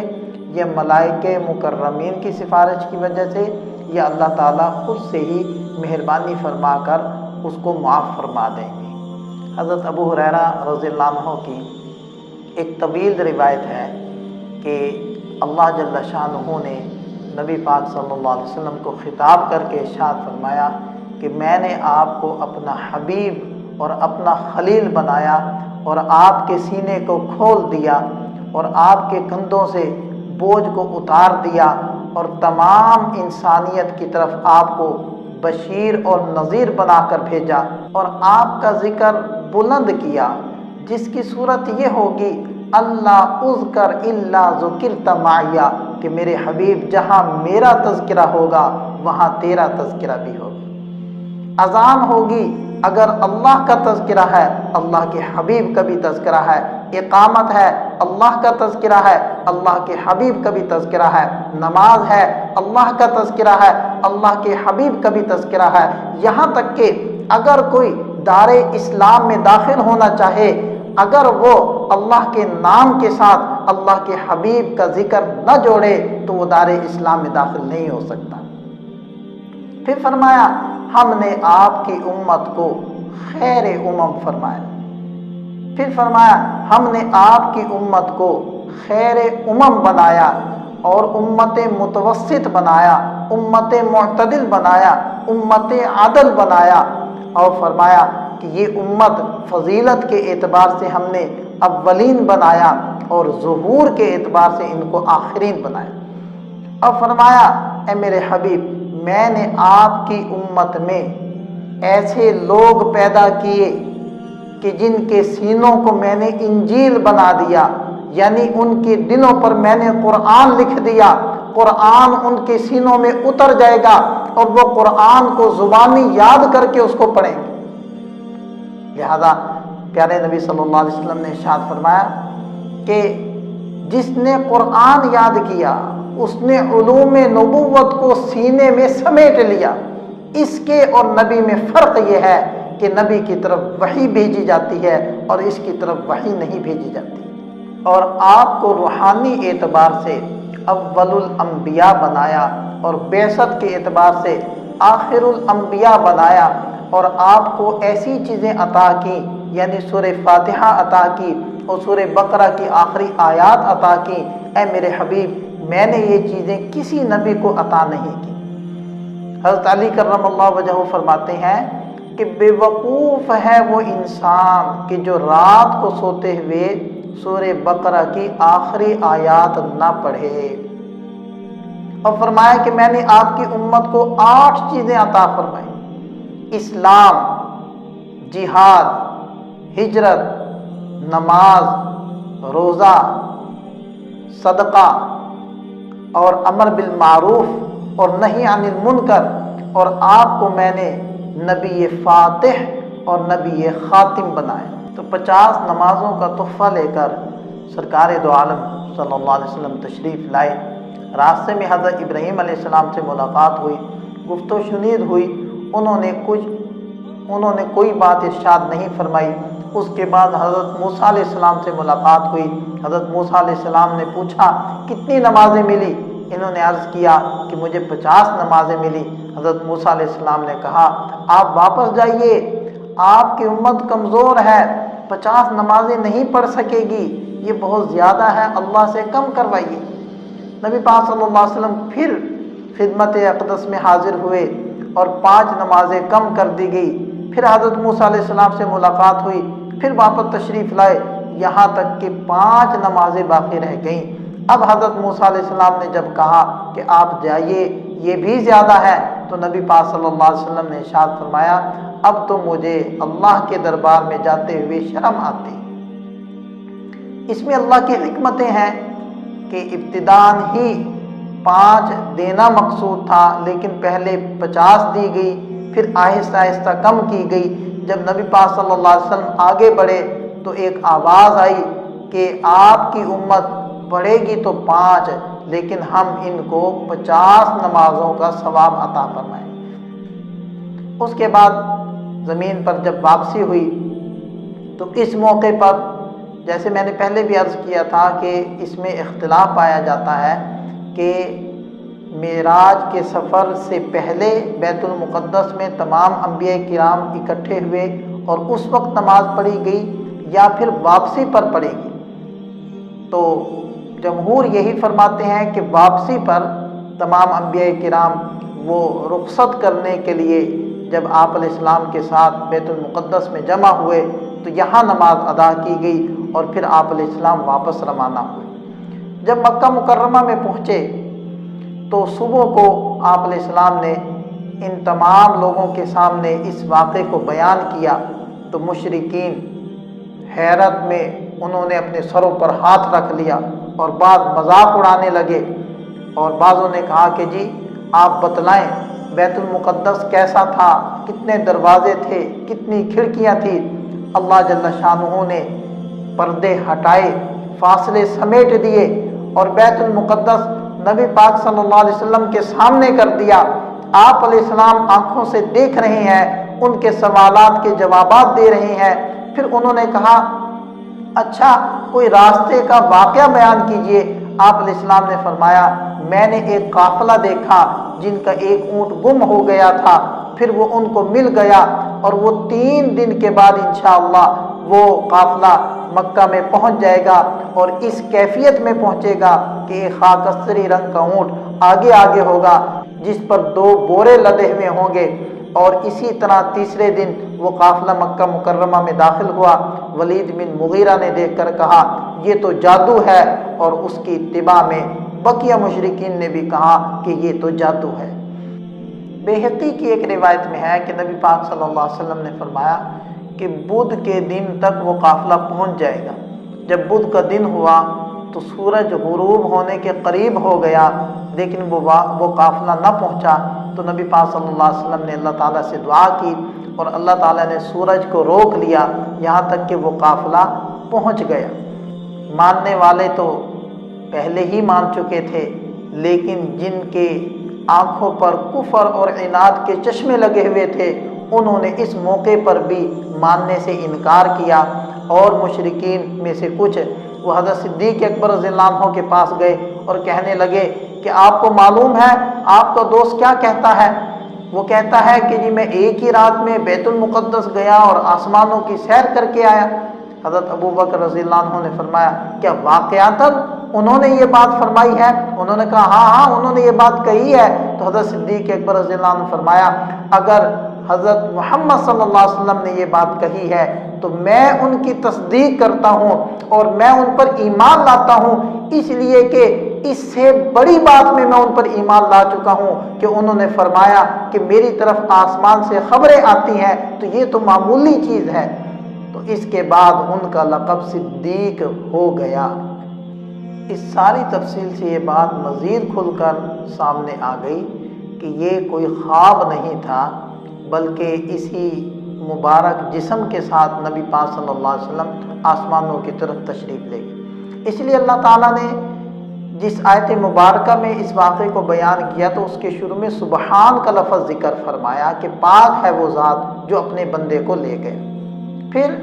یا ملائکہ مکرمین کی سفارش کی وجہ سے، یا اللہ تعالیٰ خود سے ہی مہربانی فرما کر اس کو معاف فرما دیں گے۔ حضرت ابو ہریرہ رضی اللہ عنہ کی ایک طویل روایت ہے کہ اللہ جل شانہ نے نبی پاک صلی اللہ علیہ وسلم کو خطاب کر کے ارشاد فرمایا کہ میں نے آپ کو اپنا حبیب اور اپنا خلیل بنایا، اور آپ کے سینے کو کھول دیا، اور آپ کے کندھوں سے بوجھ کو اتار دیا، اور تمام انسانیت کی طرف آپ کو بشیر اور نذیر بنا کر بھیجا، اور آپ کا ذکر بلند کیا، جس کی صورت یہ ہوگی اللہ اذکر الا ذکرت معیا، کہ میرے حبیب جہاں میرا تذکرہ ہوگا وہاں تیرا تذکرہ بھی ہوگا۔ اذان ہوگی، اگر اللہ کا تذکرہ ہے اللہ کے حبیب کا بھی تذکرہ ہے۔ اقامت ہے، اللہ کا تذکرہ ہے اللہ کے حبیب کا بھی تذکرہ ہے۔ نماز ہے، اللہ کا تذکرہ ہے اللہ کے حبیب کا بھی تذکرہ ہے۔ یہاں تک کہ اگر کوئی دار اسلام میں داخل ہونا چاہے، اگر وہ اللہ کے نام کے ساتھ اللہ کے حبیب کا ذکر نہ جوڑے تو وہ دار اسلام میں داخل نہیں ہو سکتا۔ پھر فرمایا ہم نے آپ کی امت کو خیر امم فرمایا۔ پھر فرمایا ہم نے آپ کی امت کو خیر امم بنایا، اور امت متوسط بنایا، امت معتدل بنایا، امت عدل بنایا، اور فرمایا کہ یہ امت فضیلت کے اعتبار سے ہم نے اولین بنایا، اور ظہور کے اعتبار سے ان کو آخرین بنایا۔ اور فرمایا اے میرے حبیب، میں نے آپ کی امت میں ایسے لوگ پیدا کیے کہ جن کے سینوں کو میں نے انجیل بنا دیا، یعنی ان کے دلوں پر میں نے قرآن لکھ دیا، قرآن ان کے سینوں میں اتر جائے گا، اور وہ قرآن کو زبانی یاد کر کے اس کو پڑھیں گے۔ لہذا پیارے نبی صلی اللہ علیہ وسلم نے ارشاد فرمایا کہ جس نے قرآن یاد کیا اس نے علوم نبوت کو سینے میں سمیٹ لیا۔ اس کے اور نبی میں فرق یہ ہے کہ نبی کی طرف وحی بھیجی جاتی ہے اور اس کی طرف وحی نہیں بھیجی جاتی، اور آپ کو روحانی اعتبار سے اول الانبیاء بنایا، اور بعثت کے اعتبار سے آخر الانبیاء بنایا، اور آپ کو ایسی چیزیں عطا کی، یعنی سورہ فاتحہ عطا کی اور سورہ بقرہ کی آخری آیات عطا کی۔ اے میرے حبیب، میں نے یہ چیزیں کسی نبی کو عطا نہیں کی۔ حضرت علی کرم اللہ وجہہ فرماتے ہیں کہ بے وقوف ہے وہ انسان کہ جو رات کو سوتے ہوئے سورہ بقرہ کی آخری آیات نہ پڑھے۔ اور فرمایا کہ میں نے آپ کی امت کو 8 چیزیں عطا فرمائی: اسلام، جہاد، ہجرت، نماز، روزہ، صدقہ اور امر بالمعروف اور نہی عن المنکر، اور آپ کو میں نے نبی فاتح اور نبی خاتم بنایا۔ تو 50 نمازوں کا تحفہ لے کر سرکار دو عالم صلی اللہ علیہ وسلم تشریف لائے۔ راستے میں حضرت ابراہیم علیہ السلام سے ملاقات ہوئی، گفت و شنید ہوئی، انہوں نے کوئی بات ارشاد نہیں فرمائی۔ اس کے بعد حضرت موسیٰ علیہ السلام سے ملاقات ہوئی۔ حضرت موسیٰ علیہ السلام نے پوچھا کتنی نمازیں ملی؟ انہوں نے عرض کیا کہ مجھے 50 نمازیں ملی۔ حضرت موسیٰ علیہ السلام نے کہا آپ واپس جائیے، آپ کی امت کمزور ہے، 50 نمازیں نہیں پڑھ سکے گی، یہ بہت زیادہ ہے، اللہ سے کم کروائیے۔ نبی پاک صلی اللہ علیہ وسلم پھر خدمت اقدس میں حاضر ہوئے اور 5 نمازیں کم کر دی گئی۔ پھر حضرت موسیٰ علیہ السلام سے ملاقات ہوئی، پھر واپس تشریف لائے، یہاں تک کہ 5 نمازیں باقی رہ گئیں۔ اب حضرت موسیٰ علیہ السلام نے جب کہا کہ آپ جائیے، یہ بھی زیادہ ہے، تو نبی پاک صلی اللہ علیہ وسلم نے ارشاد فرمایا اب تو مجھے اللہ کے دربار میں جاتے ہوئے شرم آتی۔ اس میں اللہ کی حکمتیں ہیں کہ ابتداءً ہی 5 دینا مقصود تھا، لیکن پہلے 50 دی گئی، پھر آہستہ آہستہ کم کی گئی۔ جب نبی پاک صلی اللہ علیہ وسلم آگے بڑھے تو ایک آواز آئی کہ آپ کی امت پڑھے گی تو 5، لیکن ہم ان کو 50 نمازوں کا ثواب عطا فرمائیں۔ اس کے بعد زمین پر جب واپسی ہوئی تو اس موقع پر جیسے میں نے پہلے بھی عرض کیا تھا کہ اس میں اختلاف پایا جاتا ہے کہ معراج کے سفر سے پہلے بیت المقدس میں تمام انبیاء کرام اکٹھے ہوئے اور اس وقت نماز پڑھی گئی یا پھر واپسی پر پڑھی گئی۔ تو جمہور یہی فرماتے ہیں کہ واپسی پر تمام انبیاء کرام وہ رخصت کرنے کے لیے جب آپ علیہ السلام کے ساتھ بیت المقدس میں جمع ہوئے تو یہاں نماز ادا کی گئی اور پھر آپ علیہ السلام واپس روانہ ہوئے۔ جب مکہ مکرمہ میں پہنچے تو صبح کو آپ علیہ السلام نے ان تمام لوگوں کے سامنے اس واقعے کو بیان کیا تو مشرکین حیرت میں انہوں نے اپنے سروں پر ہاتھ رکھ لیا اور بعض مذاق اڑانے لگے، اور بعضوں نے کہا کہ جی آپ بتلائیں بیت المقدس کیسا تھا، کتنے دروازے تھے، کتنی کھڑکیاں تھیں۔ اللہ جل شانہ نے پردے ہٹائے، فاصلے سمیٹ دیے اور بیت المقدس نبی پاک صلی اللہ علیہ وسلم کے سامنے کر دیا۔ آپ علیہ السلام آنکھوں سے دیکھ رہے ہیں، ان کے سوالات کے جوابات دے رہے ہیں۔ پھر انہوں نے کہا اچھا کوئی راستے کا واقعہ بیان کیجئے۔ آپ علیہ السلام نے فرمایا میں نے ایک قافلہ دیکھا جن کا ایک اونٹ گم ہو گیا تھا، پھر وہ ان کو مل گیا اور وہ 3 دن کے بعد انشاءاللہ وہ قافلہ مکہ میں پہنچ جائے گا اور اس کیفیت میں پہنچے گا کہ ایک خاکستری رنگ کا اونٹ آگے آگے ہوگا جس پر 2 بورے لدے ہوئے ہوں گے، اور اسی طرح تیسرے دن وہ قافلہ مکہ مکرمہ میں داخل ہوا۔ ولید بن مغیرہ نے دیکھ کر کہا یہ تو جادو ہے، اور اس کی اتباع میں بقیہ مشرکین نے بھی کہا کہ یہ تو جادو ہے۔ بیہقی کی ایک روایت میں ہے کہ نبی پاک صلی اللہ علیہ وسلم نے فرمایا کہ بدھ کے دن تک وہ قافلہ پہنچ جائے گا۔ جب بدھ کا دن ہوا تو سورج غروب ہونے کے قریب ہو گیا، لیکن وہ قافلہ نہ پہنچا، تو نبی پاک صلی اللہ علیہ وسلم نے اللہ تعالیٰ سے دعا کی اور اللہ تعالیٰ نے سورج کو روک لیا یہاں تک کہ وہ قافلہ پہنچ گیا۔ ماننے والے تو پہلے ہی مان چکے تھے، لیکن جن کے آنکھوں پر کفر اور عناد کے چشمے لگے ہوئے تھے انہوں نے اس موقع پر بھی ماننے سے انکار کیا، اور مشرکین میں سے کچھ وہ حضرت صدیق اکبر رضی اللہ عنہ کے پاس گئے اور کہنے لگے کہ آپ کو معلوم ہے آپ کا دوست کیا کہتا ہے؟ وہ کہتا ہے کہ جی میں ایک ہی رات میں بیت المقدس گیا اور آسمانوں کی سیر کر کے آیا۔ حضرت ابو بکر رضی اللہ عنہ نے فرمایا کیا واقعاتاً انہوں نے یہ بات فرمائی ہے؟ انہوں نے کہا ہاں انہوں نے یہ بات کہی ہے۔ تو حضرت صدیق اکبر رضی اللہ عنہ نے فرمایا اگر حضرت محمد صلی اللہ علیہ وسلم نے یہ بات کہی ہے تو میں ان کی تصدیق کرتا ہوں اور میں ان پر ایمان لاتا ہوں، اس لیے کہ اس سے بڑی بات میں ان پر ایمان لا چکا ہوں کہ انہوں نے فرمایا کہ میری طرف آسمان سے خبریں آتی ہیں تو یہ تو معمولی چیز ہے۔ تو اس کے بعد ان کا لقب صدیق ہو گیا۔ اس ساری تفصیل سے یہ بات مزید کھل کر سامنے آ گئی کہ یہ کوئی خواب نہیں تھا، بلکہ اسی مبارک جسم کے ساتھ نبی پاک صلی اللہ علیہ وسلم آسمانوں کی طرف تشریف لے گئے۔ اس لیے اللہ تعالیٰ نے جس آیت مبارکہ میں اس واقعے کو بیان کیا تو اس کے شروع میں سبحان کا لفظ ذکر فرمایا کہ پاک ہے وہ ذات جو اپنے بندے کو لے گئے۔ پھر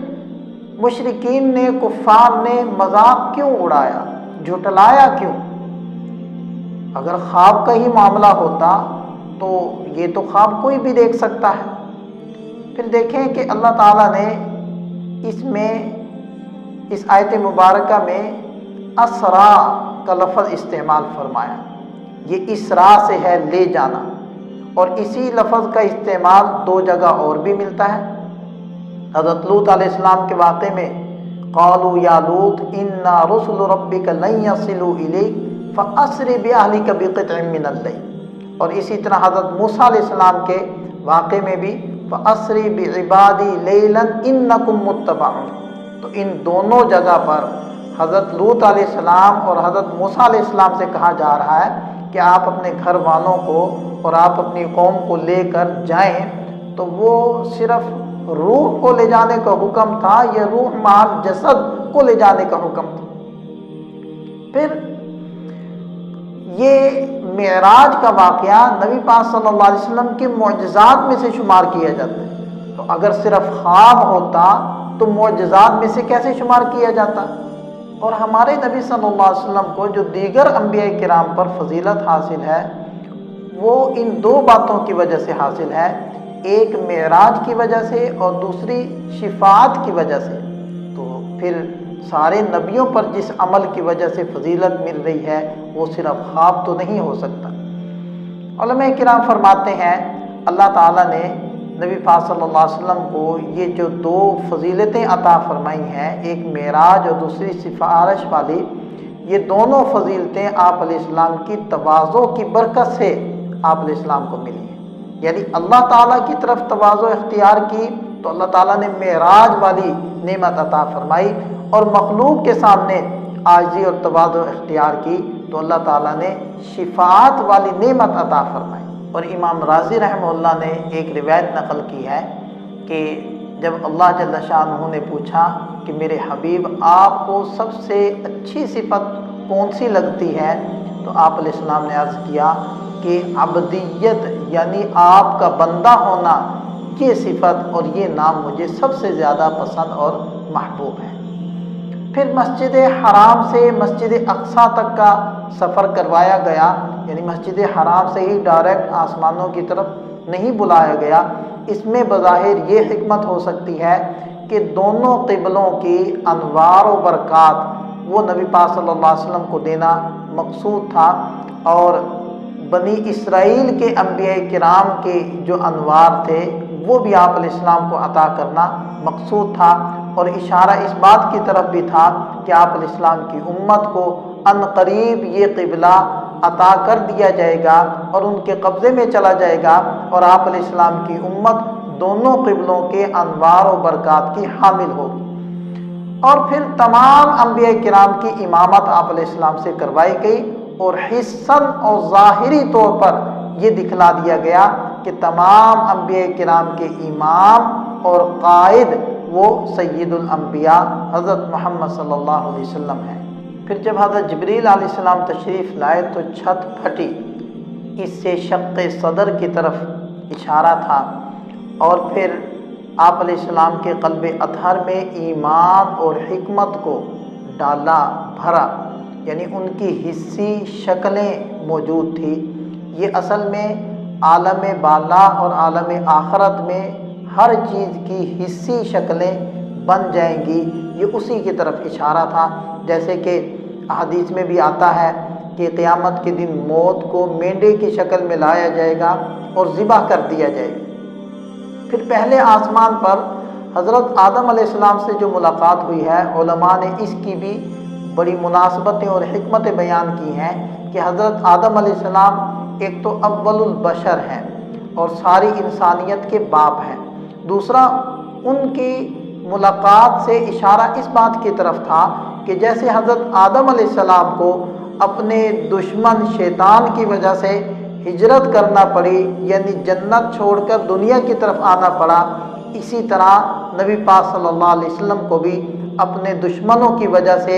مشرکین نے، کفار نے مذاق کیوں اڑایا، جھٹلایا کیوں؟ اگر خواب کا ہی معاملہ ہوتا تو یہ تو خواب کوئی بھی دیکھ سکتا ہے۔ پھر دیکھیں کہ اللہ تعالیٰ نے اس آیت مبارکہ میں اسرا کا لفظ استعمال فرمایا۔ یہ اسرا سے ہے لے جانا، اور اسی لفظ کا استعمال دو جگہ اور بھی ملتا ہے۔ حضرت لوط علیہ السلام کے واقعے میں قالوا یا لوط انا رسل ربک لن یصلوا الیک فاسر باہلک بقطع من اللیل، اور اسی طرح حضرت موسیٰ علیہ السلام کے واقعے میں بھی فاسر بعبادی لیلا انکم متبعون۔ تو ان دونوں جگہ پر حضرت لوط علیہ السلام اور حضرت موسیٰ علیہ السلام سے کہا جا رہا ہے کہ آپ اپنے گھر والوں کو اور آپ اپنی قوم کو لے کر جائیں، تو وہ صرف روح کو لے جانے کا حکم تھا، یہ روح مال جسد کو لے جانے کا حکم تھا۔ پھر یہ معراج کا واقعہ نبی پاک صلی اللہ علیہ وسلم کے معجزات میں سے شمار کیا جاتا ہے، تو اگر صرف خواب ہوتا تو معجزات میں سے کیسے شمار کیا جاتا؟ اور ہمارے نبی صلی اللہ علیہ وسلم کو جو دیگر انبیاء کرام پر فضیلت حاصل ہے وہ ان دو باتوں کی وجہ سے حاصل ہے، ایک معراج کی وجہ سے اور دوسری شفاعت کی وجہ سے۔ تو پھر سارے نبیوں پر جس عمل کی وجہ سے فضیلت مل رہی ہے وہ صرف خواب تو نہیں ہو سکتا۔ علماء کرام فرماتے ہیں اللہ تعالیٰ نے نبی پاک صلی اللہ علیہ وسلم کو یہ جو دو فضیلتیں عطا فرمائی ہیں، ایک معراج اور دوسری سفارش والی، یہ دونوں فضیلتیں آپ علیہ السلام کی تواضع کی برکت سے آپ علیہ السلام کو ملی ہیں۔ یعنی اللہ تعالیٰ کی طرف تواضع اختیار کی تو اللہ تعالیٰ نے معراج والی نعمت عطا فرمائی، اور مخلوق کے سامنے عاجزی اور تواضع اختیار کی تو اللہ تعالیٰ نے شفاعت والی نعمت عطا فرمائی۔ اور امام راضی رحمہ اللہ نے ایک روایت نقل کی ہے کہ جب اللہ جل شانہ نے پوچھا کہ میرے حبیب آپ کو سب سے اچھی صفت کون سی لگتی ہے، تو آپ علیہ السلام نے عرض کیا کہ عبدیت، یعنی آپ کا بندہ ہونا، یہ صفت اور یہ نام مجھے سب سے زیادہ پسند اور محبوب ہے۔ پھر مسجد حرام سے مسجد اقصیٰ تک کا سفر کروایا گیا، یعنی مسجد حرام سے ہی ڈائریکٹ آسمانوں کی طرف نہیں بلایا گیا۔ اس میں بظاہر یہ حکمت ہو سکتی ہے کہ دونوں قبلوں کی انوار و برکات وہ نبی پاک صلی اللہ علیہ وسلم کو دینا مقصود تھا، اور بنی اسرائیل کے انبیاء کرام کے جو انوار تھے وہ بھی آپ علیہ السلام کو عطا کرنا مقصود تھا، اور اشارہ اس بات کی طرف بھی تھا کہ آپ علیہ السلام کی امت کو ان قریب یہ قبلہ عطا کر دیا جائے گا اور ان کے قبضے میں چلا جائے گا، اور آپ علیہ السلام کی امت دونوں قبلوں کے انوار و برکات کی حامل ہوگی۔ اور پھر تمام انبیاء کرام کی امامت آپ علیہ السلام سے کروائی گئی، اور حسن اور ظاہری طور پر یہ دکھلا دیا گیا کہ تمام انبیاء کرام کے امام اور قائد وہ سید الانبیاء حضرت محمد صلی اللہ علیہ وسلم ہیں۔ پھر جب حضرت جبریل علیہ السلام تشریف لائے تو چھت پھٹی، اس سے شق صدر کی طرف اشارہ تھا، اور پھر آپ علیہ السلام کے قلب اطہر میں ایمان اور حکمت کو ڈالا، بھرا، یعنی ان کی حسی شکلیں موجود تھی۔ یہ اصل میں عالم بالا اور عالم آخرت میں ہر چیز کی حسی شکلیں بن جائیں گی، یہ اسی کی طرف اشارہ تھا۔ جیسے کہ احادیث میں بھی آتا ہے کہ قیامت کے دن موت کو مینڈے کی شکل میں لایا جائے گا اور ذبح کر دیا جائے گا، پھر پہلے آسمان پر حضرت آدم علیہ السلام سے جو ملاقات ہوئی ہے، علماء نے اس کی بھی بڑی مناسبتیں اور حکمتیں بیان کی ہیں کہ حضرت آدم علیہ السلام ایک تو اول البشر ہیں اور ساری انسانیت کے باپ ہیں، دوسرا ان کی ملاقات سے اشارہ اس بات کی طرف تھا کہ جیسے حضرت آدم علیہ السلام کو اپنے دشمن شیطان کی وجہ سے ہجرت کرنا پڑی، یعنی جنت چھوڑ کر دنیا کی طرف آنا پڑا، اسی طرح نبی پاک صلی اللہ علیہ وسلم کو بھی اپنے دشمنوں کی وجہ سے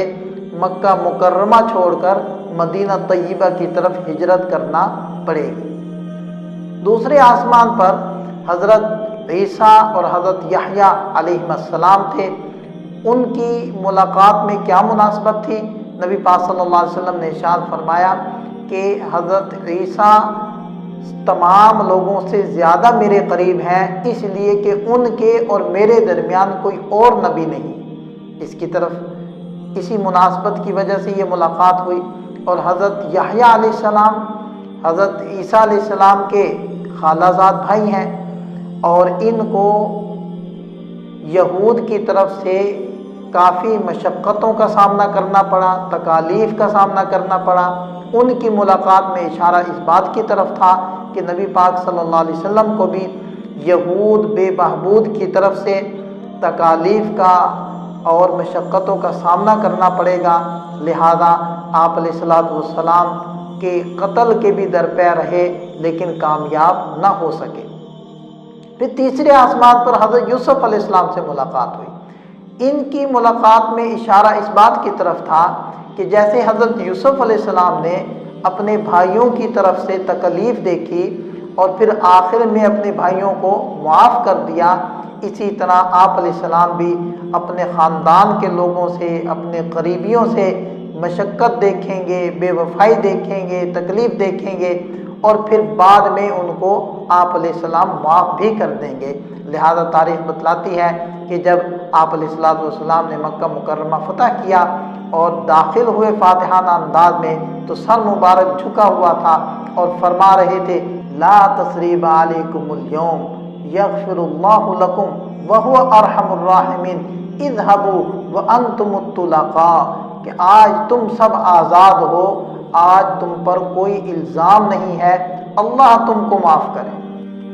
مکہ مکرمہ چھوڑ کر مدینہ طیبہ کی طرف ہجرت کرنا پڑے گی۔ دوسرے آسمان پر حضرت عیسیٰ اور حضرت یحییٰ علیہ السلام تھے، ان کی ملاقات میں کیا مناسبت تھی؟ نبی پاک صلی اللہ علیہ وسلم نے ارشاد فرمایا کہ حضرت عیسیٰ تمام لوگوں سے زیادہ میرے قریب ہیں، اس لیے کہ ان کے اور میرے درمیان کوئی اور نبی نہیں۔ اس کی طرف اسی مناسبت کی وجہ سے یہ ملاقات ہوئی۔ اور حضرت یحییٰ علیہ السلام حضرت عیسیٰ علیہ السلام کے خالہ زاد بھائی ہیں، اور ان کو یہود کی طرف سے کافی مشقتوں کا سامنا کرنا پڑا، تکالیف کا سامنا کرنا پڑا۔ ان کی ملاقات میں اشارہ اس بات کی طرف تھا کہ نبی پاک صلی اللہ علیہ وسلم کو بھی یہود بے بہبود کی طرف سے تکالیف کا اور مشقتوں کا سامنا کرنا پڑے گا، لہذا آپ علیہ السلام کے قتل کے بھی درپے رہے لیکن کامیاب نہ ہو سکے۔ پھر تیسرے آسمان پر حضرت یوسف علیہ السلام سے ملاقات ہوئی۔ ان کی ملاقات میں اشارہ اس بات کی طرف تھا کہ جیسے حضرت یوسف علیہ السلام نے اپنے بھائیوں کی طرف سے تکلیف دیکھی اور پھر آخر میں اپنے بھائیوں کو معاف کر دیا، اسی طرح آپ علیہ السلام بھی اپنے خاندان کے لوگوں سے، اپنے قریبیوں سے مشقت دیکھیں گے، بے وفائی دیکھیں گے، تکلیف دیکھیں گے، اور پھر بعد میں ان کو آپ علیہ السلام معاف بھی کر دیں گے۔ لہذا تاریخ بتلاتی ہے کہ جب آپ علیہ السلام نے مکہ مکرمہ فتح کیا اور داخل ہوئے فاتحانہ انداز میں، تو سر مبارک جھکا ہوا تھا اور فرما رہے تھے لا تثریب علیکم اليوم یغفر اللہ لکم وہو ارحم الراحمین اذهبوا وانتم الطلقاء، کہ آج تم سب آزاد ہو، آج تم پر کوئی الزام نہیں ہے، اللہ تم کو معاف کرے۔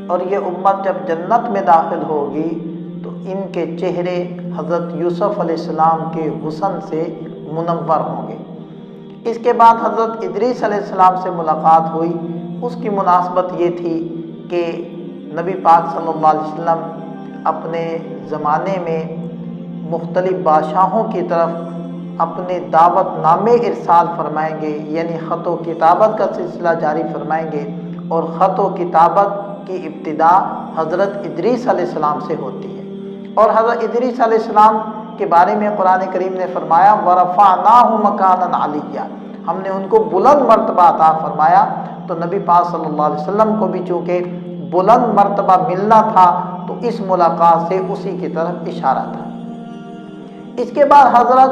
اور یہ امت جب جنت میں داخل ہوگی تو ان کے چہرے حضرت یوسف علیہ السلام کے حسن سے منور ہوں گے۔ اس کے بعد حضرت ادریس علیہ السلام سے ملاقات ہوئی۔ اس کی مناسبت یہ تھی کہ نبی پاک صلی اللہ علیہ وسلم اپنے زمانے میں مختلف بادشاہوں کی طرف اپنے دعوت نامے ارسال فرمائیں گے، یعنی خط و کتابت کا سلسلہ جاری فرمائیں گے، اور خط و کتابت کی ابتدا حضرت ادریس علیہ السلام سے ہوتی ہے۔ اور حضرت ادریس علیہ السلام کے بارے میں قرآن کریم نے فرمایا وَرَفَعْنَاهُ مَكَانًا عَلِيًّا، ہم نے ان کو بلند مرتبہ عطا فرمایا۔ تو نبی پاک صلی اللہ علیہ وسلم کو بھی چونکہ بلند مرتبہ ملنا تھا تو اس ملاقات سے اسی کی طرف اشارہ تھا۔ اس کے بعد حضرت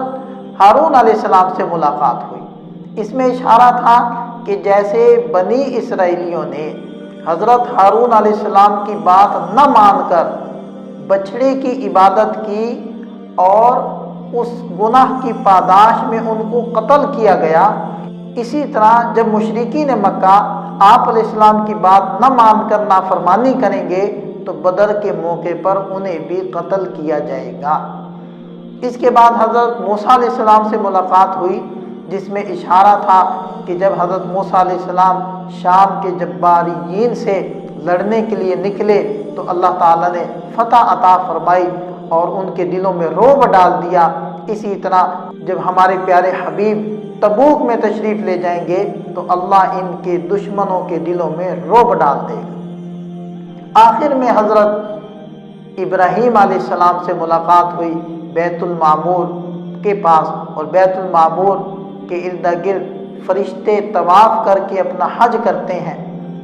ہارون علیہ السلام سے ملاقات ہوئی۔ اس میں اشارہ تھا کہ جیسے بنی اسرائیلیوں نے حضرت ہارون علیہ السلام کی بات نہ مان کر بچھڑے کی عبادت کی اور اس گناہ کی پاداش میں ان کو قتل کیا گیا، اسی طرح جب مشرکین مکہ آپ علیہ السلام کی بات نہ مان کر نافرمانی کریں گے تو بدر کے موقع پر انہیں بھی قتل کیا جائے گا۔ اس کے بعد حضرت موسیٰ علیہ السلام سے ملاقات ہوئی، جس میں اشارہ تھا کہ جب حضرت موسیٰ علیہ السلام شام کے جباریین سے لڑنے کے لیے نکلے تو اللہ تعالیٰ نے فتح عطا فرمائی اور ان کے دلوں میں رعب ڈال دیا۔ اسی طرح جب ہمارے پیارے حبیب تبوک میں تشریف لے جائیں گے تو اللہ ان کے دشمنوں کے دلوں میں رعب ڈال دے گا۔ آخر میں حضرت ابراہیم علیہ السلام سے ملاقات ہوئی بیت المعمور کے پاس، اور بیت المعمور کے ارد گرد فرشتے طواف کر کے اپنا حج کرتے ہیں،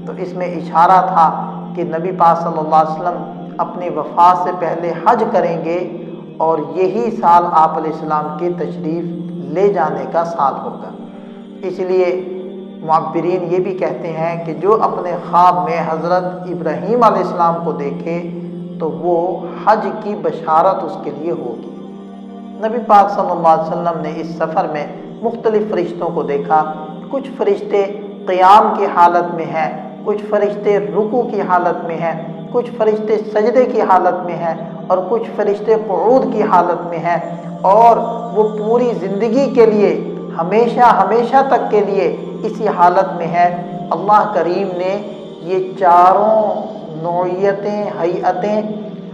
تو اس میں اشارہ تھا کہ نبی پاک صلی اللہ علیہ وسلم اپنی وفات سے پہلے حج کریں گے اور یہی سال آپ علیہ السلام کے تشریف لے جانے کا سال ہوگا۔ اس لیے معبرین یہ بھی کہتے ہیں کہ جو اپنے خواب میں حضرت ابراہیم علیہ السلام کو دیکھے تو وہ حج کی بشارت اس کے لیے ہوگی۔ نبی پاک صلی اللہ علیہ وسلم نے اس سفر میں مختلف فرشتوں کو دیکھا۔ کچھ فرشتے قیام کی حالت میں ہیں، کچھ فرشتے رکوع کی حالت میں ہیں، کچھ فرشتے سجدے کی حالت میں ہیں، اور کچھ فرشتے قعود کی حالت میں ہیں، اور وہ پوری زندگی کے لیے ہمیشہ تک کے لیے اسی حالت میں ہے۔ اللہ کریم نے یہ چاروں نوعیتیں، ہیئتیں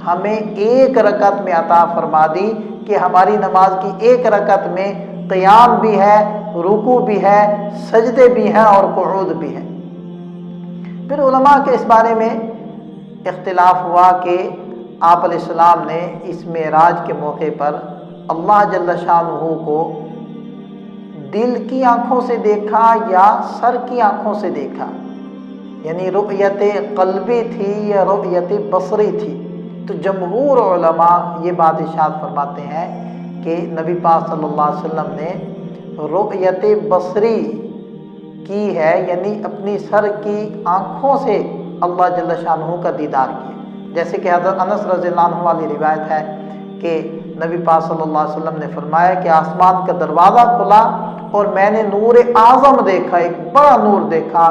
ہمیں ایک رکعت میں عطا فرما دی کہ ہماری نماز کی ایک رکعت میں قیام بھی ہے، رکوع بھی ہے، سجدے بھی ہیں اور قعود بھی ہے۔ پھر علماء کے اس بارے میں اختلاف ہوا کہ آپ علیہ السلام نے اس معراج کے موقع پر اللہ جل شانہ کو دل کی آنکھوں سے دیکھا یا سر کی آنکھوں سے دیکھا، یعنی رؤیت قلبی تھی یا رؤیت بصری تھی۔ تو جمہور علماء یہ بات ارشاد فرماتے ہیں کہ نبی پاک صلی اللہ علیہ وسلم نے رؤیت بصری کی ہے، یعنی اپنی سر کی آنکھوں سے اللہ جل شانہ کا دیدار کیا۔ جیسے کہ حضرت انس رضی اللہ عنہ والی روایت ہے کہ نبی پاک صلی اللہ علیہ وسلم نے فرمایا کہ آسمان کا دروازہ کھلا اور میں نے نور اعظم دیکھا، ایک بڑا نور دیکھا۔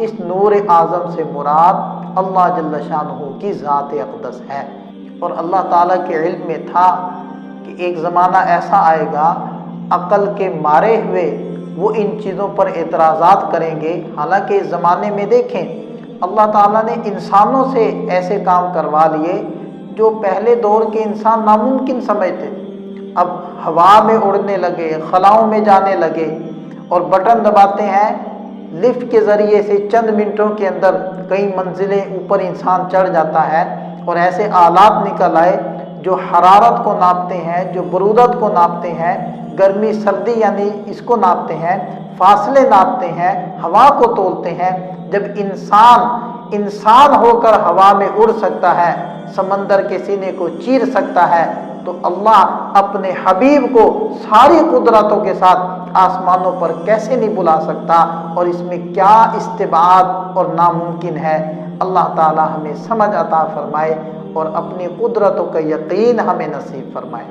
اس نور اعظم سے مراد اللہ جل شانہ کی ذات اقدس ہے، اور اللہ تعالیٰ کے علم میں تھا کہ ایک زمانہ ایسا آئے گا عقل کے مارے ہوئے وہ ان چیزوں پر اعتراضات کریں گے۔ حالانکہ اس زمانے میں دیکھیں اللہ تعالیٰ نے انسانوں سے ایسے کام کروا لیے جو پہلے دور کے انسان ناممکن سمجھتے، اب ہوا میں اڑنے لگے، خلاؤں میں جانے لگے، اور بٹن دباتے ہیں لفٹ کے ذریعے سے چند منٹوں کے اندر کئی منزلیں اوپر انسان چڑھ جاتا ہے، اور ایسے آلات نکل آئے جو حرارت کو ناپتے ہیں، جو برودت کو ناپتے ہیں، گرمی سردی یعنی اس کو ناپتے ہیں، فاصلے ناپتے ہیں، ہوا کو تولتے ہیں۔ جب انسان ہو کر ہوا میں اڑ سکتا ہے، سمندر کے سینے کو چیر سکتا ہے، تو اللہ اپنے حبیب کو ساری قدرتوں کے ساتھ آسمانوں پر کیسے نہیں بلا سکتا، اور اس میں کیا استبعاد اور ناممکن ہے۔ اللہ تعالی ہمیں سمجھ عطا فرمائے اور اپنی قدرتوں کا یقین ہمیں نصیب فرمائے۔